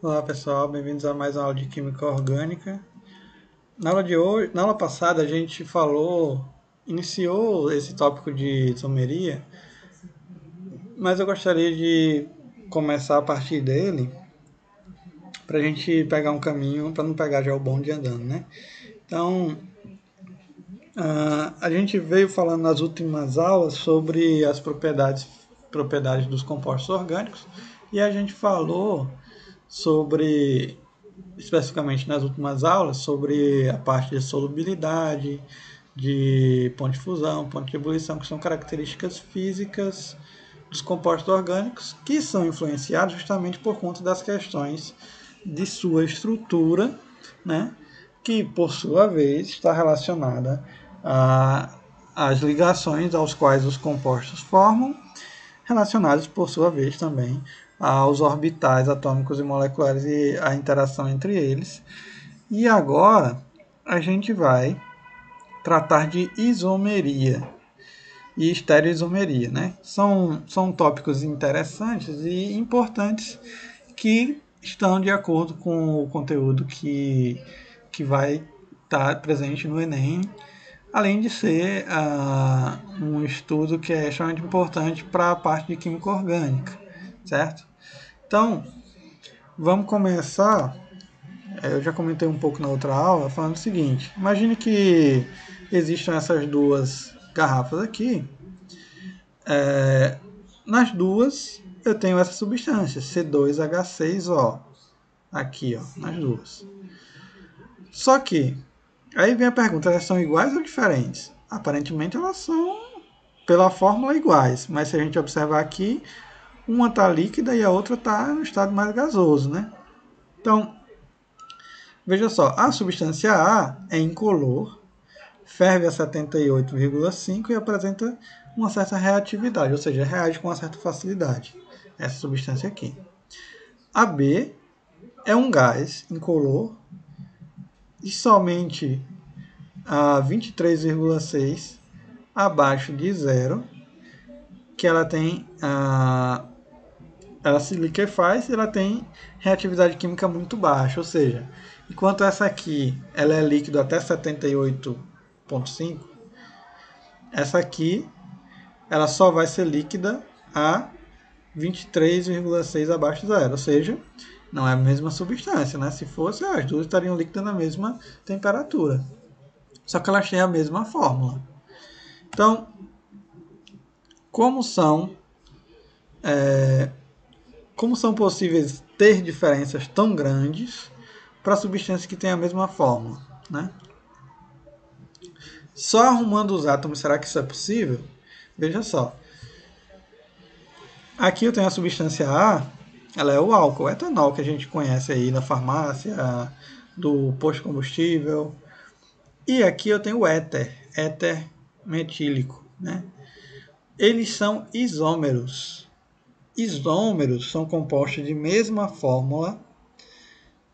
Olá pessoal, bem-vindos a mais uma aula de Química Orgânica. Na aula de hoje, na aula passada a gente iniciou esse tópico de isomeria, mas eu gostaria de começar a partir dele para a gente pegar um caminho, para não pegar já o bonde andando, né? Então, a gente veio falando nas últimas aulas sobre as propriedades dos compostos orgânicos e a gente falou sobre especificamente nas últimas aulas, sobre a parte de solubilidade, de ponto de fusão, ponto de ebulição, que são características físicas dos compostos orgânicos que são influenciados justamente por conta das questões de sua estrutura, né, que por sua vez está relacionada às ligações aos quais os compostos formam, relacionados por sua vez também aos orbitais atômicos e moleculares e a interação entre eles. E agora a gente vai tratar de isomeria e estereoisomeria, né? São tópicos interessantes e importantes que estão de acordo com o conteúdo que vai estar presente no Enem, além de ser um estudo que é extremamente importante para a parte de química orgânica, certo? Então, vamos começar. Eu já comentei um pouco na outra aula, falando o seguinte: imagine que existam essas duas garrafas aqui. Nas duas, eu tenho essa substância, C2H6O, aqui, ó, nas duas. Só que, aí vem a pergunta: elas são iguais ou diferentes? Aparentemente elas são, pela fórmula, iguais, mas se a gente observar aqui, uma está líquida e a outra está no estado mais gasoso, né? Então, veja só, a substância A é incolor, ferve a 78,5 e apresenta uma certa reatividade, ou seja, reage com uma certa facilidade, essa substância aqui. A B é um gás incolor e somente a 23,6 abaixo de zero, que ela tem ela se liquefaz e ela tem reatividade química muito baixa, ou seja, enquanto essa aqui ela é líquido até 78,5, essa aqui ela só vai ser líquida a 23,6 abaixo de zero, ou seja, não é a mesma substância, né? Se fosse, as duas estariam líquidas na mesma temperatura, só que elas têm a mesma fórmula. Então, como são como são possíveis ter diferenças tão grandes para substâncias que têm a mesma fórmula, né? Só arrumando os átomos, será que isso é possível? Veja só. Aqui eu tenho a substância A, ela é o álcool, o etanol que a gente conhece aí na farmácia, do posto de combustível. E aqui eu tenho o éter metílico, né? Eles são isômeros. Isômeros são compostos de mesma fórmula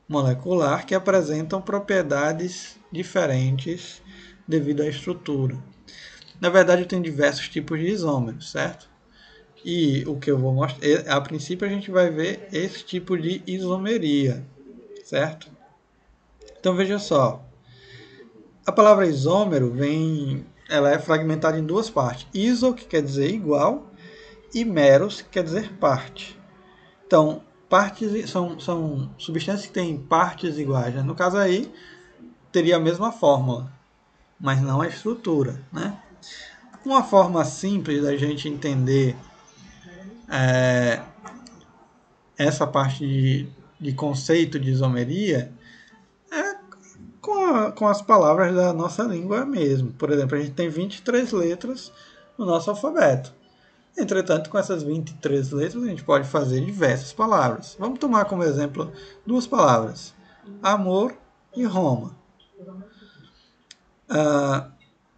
molecular que apresentam propriedades diferentes devido à estrutura. Na verdade, tem diversos tipos de isômeros, certo? E o que eu vou mostrar, a princípio a gente vai ver esse tipo de isomeria, certo? Então veja só, a palavra isômero ela é fragmentada em duas partes: iso, que quer dizer igual, e meros, que quer dizer parte. Então, partes são substâncias que têm partes iguais, né? No caso aí, teria a mesma fórmula, mas não a estrutura, né? Uma forma simples da gente entender essa parte de conceito de isomeria é com as palavras da nossa língua mesmo. Por exemplo, a gente tem 23 letras no nosso alfabeto. Entretanto, com essas 23 letras, a gente pode fazer diversas palavras. Vamos tomar como exemplo duas palavras: amor e Roma.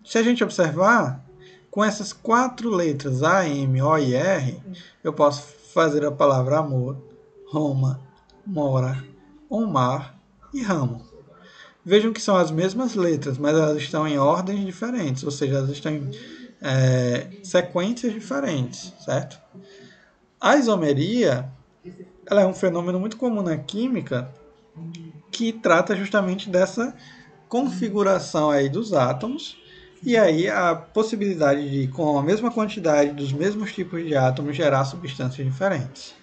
Se a gente observar, com essas quatro letras A, M, O e R, eu posso fazer a palavra amor, Roma, mora, Omar e ramo. Vejam que são as mesmas letras, mas elas estão em ordens diferentes, ou seja, elas estão em sequências diferentes, certo? A isomeria ela é um fenômeno muito comum na química que trata justamente dessa configuração aí dos átomos e aí a possibilidade de, com a mesma quantidade dos mesmos tipos de átomos, gerar substâncias diferentes.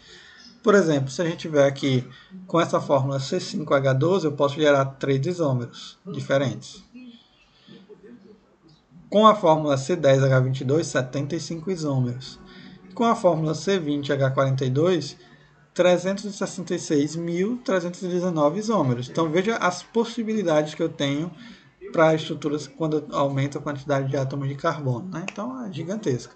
Por exemplo, se a gente tiver aqui com essa fórmula C5H12, eu posso gerar 3 isômeros diferentes. Com a fórmula C10H22, 75 isômeros. Com a fórmula C20H42, 366.319 isômeros. Então veja as possibilidades que eu tenho para estruturas quando aumenta a quantidade de átomos de carbono. Né? Então é gigantesca.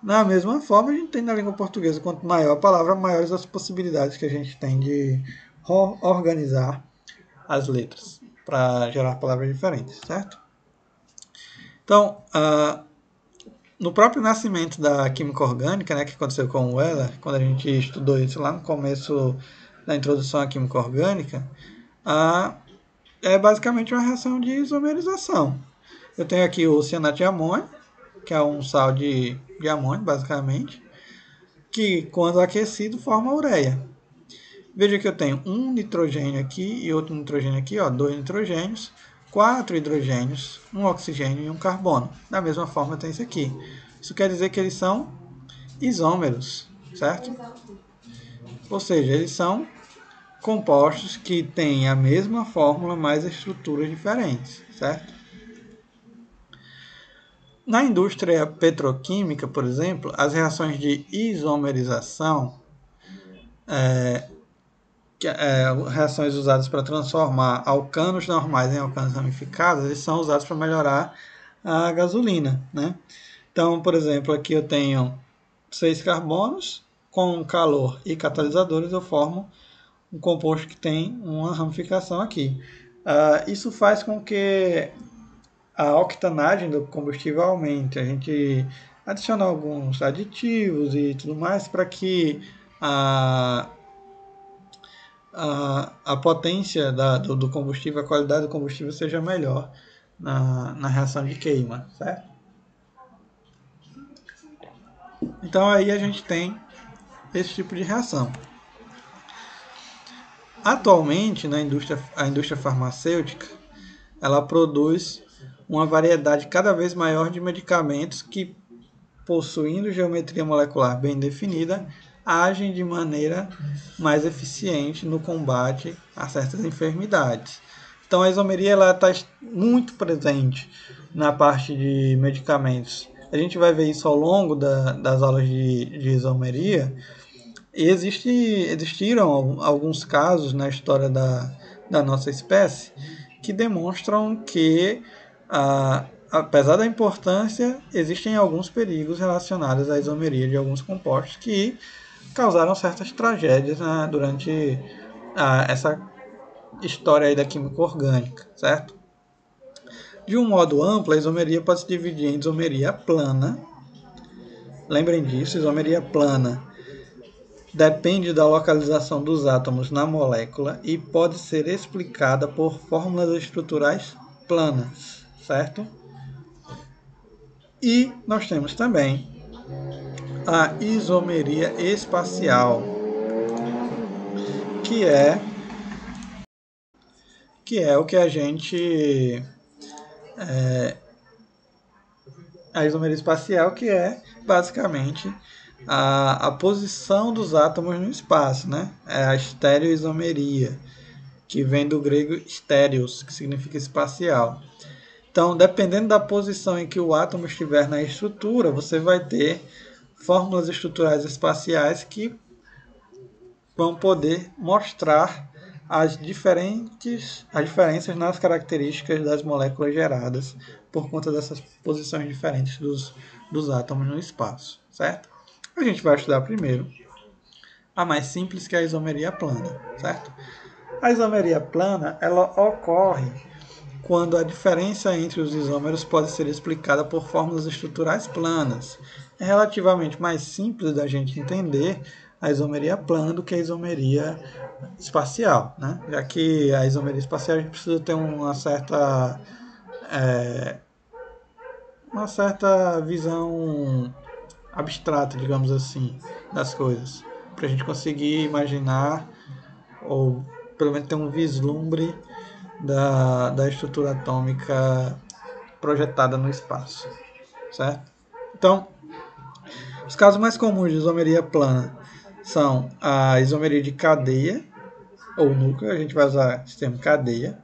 Da mesma forma, a gente tem na língua portuguesa, quanto maior a palavra, maiores as possibilidades que a gente tem de organizar as letras para gerar palavras diferentes, certo? Então, no próprio nascimento da química orgânica, né, que aconteceu com o Weller, quando a gente estudou isso lá no começo da introdução à química orgânica, é basicamente uma reação de isomerização. Eu tenho aqui o cianato de amônio, que é um sal de amônio, basicamente, que quando aquecido forma ureia. Veja que eu tenho um nitrogênio aqui e outro nitrogênio aqui, ó, 2 nitrogênios, 4 hidrogênios, um oxigênio e um carbono. Da mesma forma tem isso aqui. Isso quer dizer que eles são isômeros, certo? Ou seja, eles são compostos que têm a mesma fórmula, mas estruturas diferentes, certo? Na indústria petroquímica, por exemplo, as reações de isomerização, reações usadas para transformar alcanos normais em alcanos ramificados, eles são usados para melhorar a gasolina, né? Então, por exemplo, aqui eu tenho 6 carbonos, com calor e catalisadores eu formo um composto que tem uma ramificação aqui. Isso faz com que a octanagem do combustível aumente. A gente adiciona alguns aditivos e tudo mais para que a potência do combustível, a qualidade do combustível seja melhor na reação de queima, certo? Então aí a gente tem esse tipo de reação. Atualmente, a indústria farmacêutica, ela produz uma variedade cada vez maior de medicamentos que, possuindo geometria molecular bem definida, agem de maneira mais eficiente no combate a certas enfermidades. Então a isomeria está muito presente na parte de medicamentos. A gente vai ver isso ao longo das aulas de isomeria. E existiram alguns casos na história da nossa espécie que demonstram que, apesar da importância, existem alguns perigos relacionados à isomeria de alguns compostos que causaram certas tragédias, né, durante essa história aí da química orgânica, certo? De um modo amplo, a isomeria pode se dividir em isomeria plana. Lembrem disso, isomeria plana depende da localização dos átomos na molécula e pode ser explicada por fórmulas estruturais planas, certo? E nós temos também a isomeria espacial, que é o que a gente a isomeria espacial, que é basicamente a posição dos átomos no espaço, né? É a estereoisomeria, que vem do grego stéreos, que significa espacial. Então, dependendo da posição em que o átomo estiver na estrutura, você vai ter fórmulas estruturais espaciais que vão poder mostrar as diferenças nas características das moléculas geradas por conta dessas posições diferentes dos átomos no espaço, certo? A gente vai estudar primeiro a mais simples, que é a isomeria plana, certo? A isomeria plana, ela ocorre quando a diferença entre os isômeros pode ser explicada por fórmulas estruturais planas. É relativamente mais simples da gente entender a isomeria plana do que a isomeria espacial, né? Já que a isomeria espacial a gente precisa ter uma certa visão abstrata, digamos assim, das coisas. para a gente conseguir imaginar, ou pelo menos ter um vislumbre da estrutura atômica projetada no espaço, certo? Então, os casos mais comuns de isomeria plana são a isomeria de cadeia, ou núcleo, a gente vai usar esse termo cadeia,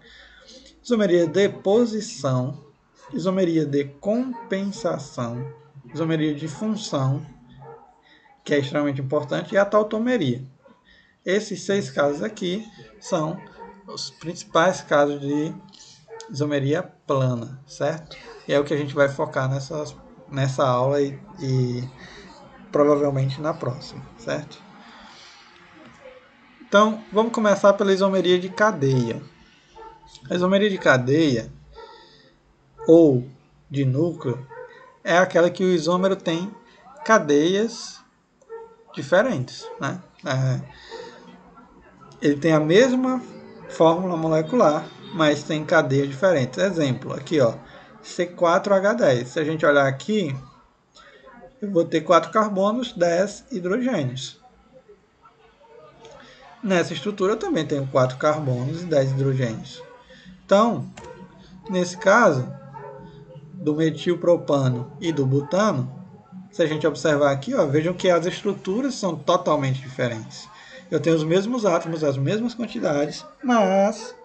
isomeria de posição, isomeria de compensação, isomeria de função, que é extremamente importante, e a tautomeria. Esses 6 casos aqui são os principais casos de isomeria plana, certo? E é o que a gente vai focar nessa aula e provavelmente na próxima, certo? Então, vamos começar pela isomeria de cadeia. A isomeria de cadeia, ou de núcleo, é aquela que o isômero tem cadeias diferentes, né? Ele tem a mesma fórmula molecular, mas tem cadeias diferentes. Exemplo, aqui ó, C4H10. Se a gente olhar aqui, eu vou ter 4 carbonos, 10 hidrogênios. Nessa estrutura eu também tenho 4 carbonos e 10 hidrogênios. Então, nesse caso, do metilpropano e do butano, se a gente observar aqui, ó, vejam que as estruturas são totalmente diferentes. Eu tenho os mesmos átomos, as mesmas quantidades, mas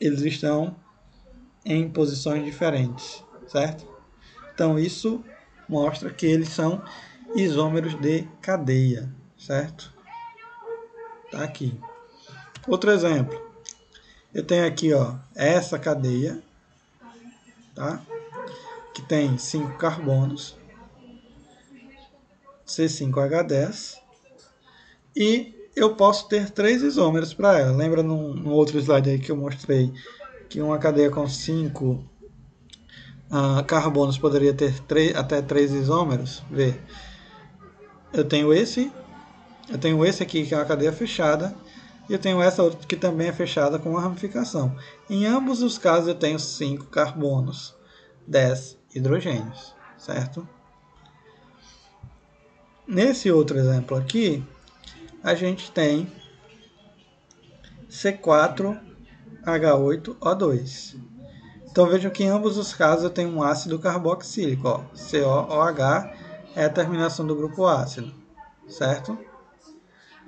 eles estão em posições diferentes, certo? Então isso mostra que eles são isômeros de cadeia, certo? Tá aqui. Outro exemplo. Eu tenho aqui, ó, essa cadeia, tá? Que tem 5 carbonos, C5H10, e eu posso ter 3 isômeros para ela. Lembra no outro slide aí que eu mostrei que uma cadeia com 5 carbonos poderia ter até 3 isômeros? Vê, eu tenho esse aqui que é uma cadeia fechada, e eu tenho essa outra que também é fechada com uma ramificação. Em ambos os casos eu tenho 5 carbonos, 10 hidrogênios, certo? Nesse outro exemplo aqui, a gente tem C4H8O2. Então vejam que em ambos os casos eu tenho um ácido carboxílico, ó, COOH é a terminação do grupo ácido, certo?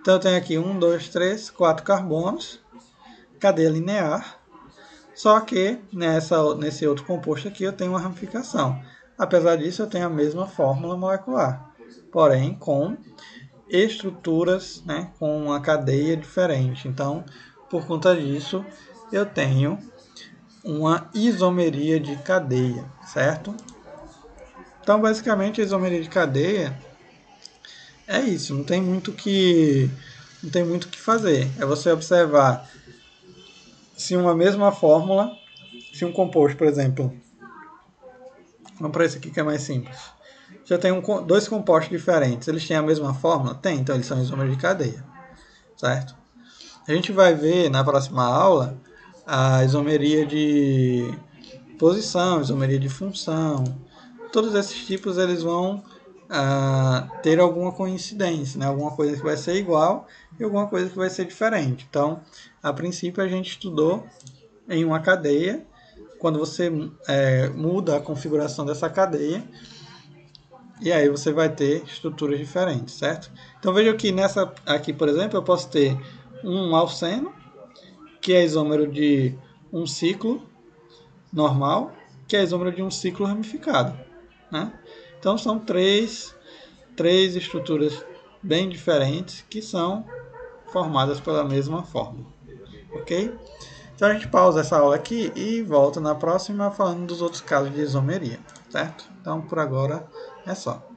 Então eu tenho aqui 1, 2, 3, 4 carbonos, cadeia linear, só que nesse outro composto aqui eu tenho uma ramificação. Apesar disso eu tenho a mesma fórmula molecular, porém com estruturas, né, com uma cadeia diferente. Então, por conta disso, eu tenho uma isomeria de cadeia, certo? Então, basicamente, a isomeria de cadeia é isso. Não tem muito que fazer. É você observar se uma mesma fórmula, se um composto, por exemplo, vamos para esse aqui que é mais simples. Se eu tenho dois compostos diferentes, eles têm a mesma fórmula? Tem, então eles são isômeros de cadeia, certo? A gente vai ver na próxima aula a isomeria de posição, isomeria de função. Todos esses tipos eles vão ter alguma coincidência, né? Alguma coisa que vai ser igual e alguma coisa que vai ser diferente. Então, a princípio a gente estudou em uma cadeia, quando você muda a configuração dessa cadeia, e aí você vai ter estruturas diferentes, certo? Então veja que nessa aqui, por exemplo, eu posso ter um alceno, que é isômero de um ciclo normal, que é isômero de um ciclo ramificado, né? Então são três estruturas bem diferentes que são formadas pela mesma fórmula, ok? Então a gente pausa essa aula aqui e volta na próxima falando dos outros casos de isomeria, certo? Então por agora é só.